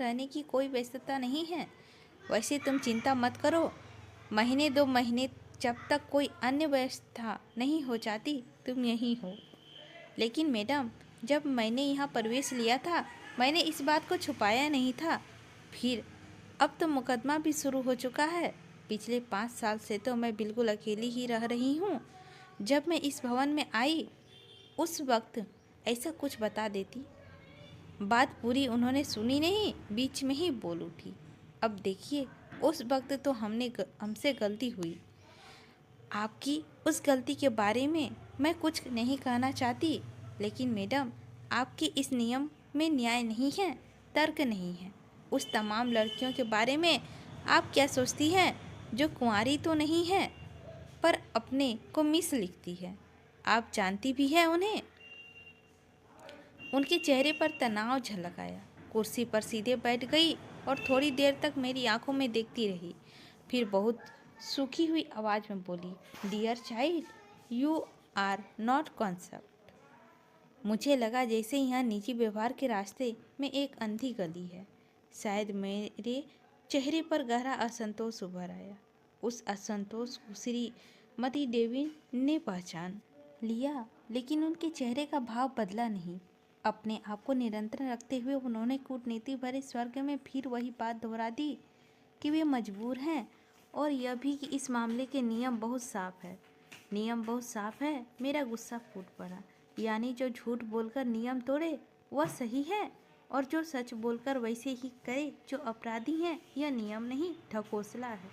रहने की कोई व्यस्तता नहीं है। वैसे तुम चिंता मत करो, महीने 2 महीने जब तक कोई अन्य व्यवस्था नहीं हो जाती तुम यहीं हो। लेकिन मैडम, जब मैंने यहाँ प्रवेश लिया था मैंने इस बात को छुपाया नहीं था। फिर अब तो मुकदमा भी शुरू हो चुका है। पिछले 5 साल से तो मैं बिल्कुल अकेली ही रह रही हूँ। जब मैं इस भवन में आई उस वक्त ऐसा कुछ बता देती। बात पूरी उन्होंने सुनी नहीं, बीच में ही बोल उठी। अब देखिए, उस वक्त तो हमसे गलती हुई। आपकी उस गलती के बारे में मैं कुछ नहीं कहना चाहती, लेकिन मैडम, आपके इस नियम में न्याय नहीं है, तर्क नहीं है। उस तमाम लड़कियों के बारे में आप क्या सोचती हैं जो कुंवारी तो नहीं है पर अपने को मिस लिखती है? आप जानती भी है उन्हें। उनके चेहरे पर तनाव झलक आया। कुर्सी पर सीधे बैठ गई और थोड़ी देर तक मेरी आंखों में देखती रही। फिर बहुत सूखी हुई आवाज़ में बोली, dear child, you are not concept. मुझे लगा जैसे यहाँ निजी व्यवहार के रास्ते में एक अंधी गली है। शायद मेरे चेहरे पर गहरा असंतोष उभर आया। उस असंतोष को श्रीमती देवी ने पहचान लिया, लेकिन उनके चेहरे का भाव बदला नहीं। अपने आप को निरंतर रखते हुए उन्होंने कूटनीति भरे स्वर्ग में फिर वही बात दोहरा दी कि वे मजबूर हैं, और यह भी कि इस मामले के नियम बहुत साफ है। नियम बहुत साफ है। मेरा गुस्सा फूट पड़ा। यानी जो झूठ बोलकर नियम तोड़े वह सही है, और जो सच बोलकर वैसे ही करे जो अपराधी हैं यह नियम नहीं, ढकोसला है।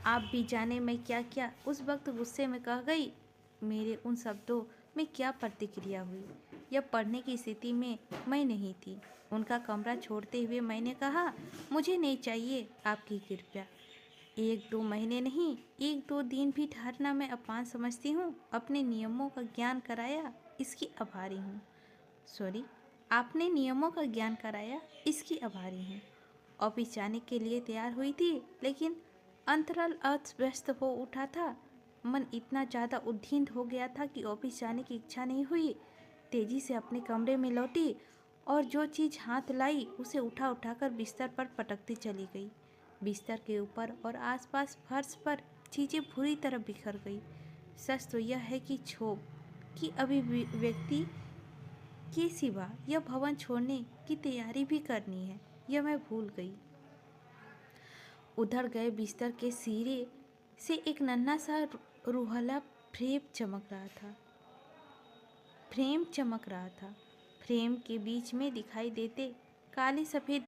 आप भी जाने मैं क्या क्या उस वक्त गुस्से में कह गई। मेरे उन शब्दों में क्या प्रतिक्रिया हुई यह पढ़ने की स्थिति में मैं नहीं थी। उनका कमरा छोड़ते हुए मैंने कहा, मुझे नहीं चाहिए आपकी कृपया। 1-2 महीने नहीं, 1-2 दिन भी ठहरना मैं अपमान समझती हूँ। अपने नियमों का ज्ञान कराया इसकी आभारी हूँ। सॉरी, आपने नियमों का ज्ञान कराया इसकी आभारी हूँ। ऑफिस जाने के लिए तैयार हुई थी, लेकिन अंतराल अस्त व्यस्त हो उठा था। मन इतना ज़्यादा उद्विग्न हो गया था कि ऑफिस जाने की इच्छा नहीं हुई। तेजी से अपने कमरे में लौटी और जो चीज़ हाथ लाई उसे उठाकर बिस्तर पर पटकती चली गई। बिस्तर के ऊपर और आसपास फर्श पर चीज़ें बुरी तरह बिखर गई। सच तो यह है कि क्षोभ की अभिव्यक्ति के सिवा यह भवन छोड़ने की तैयारी भी करनी है यह मैं भूल गई। उधर गए बिस्तर के सिरे से एक नन्हा सा रूहला फ्रेम चमक रहा था। फ्रेम के बीच में दिखाई देते काले सफ़ेद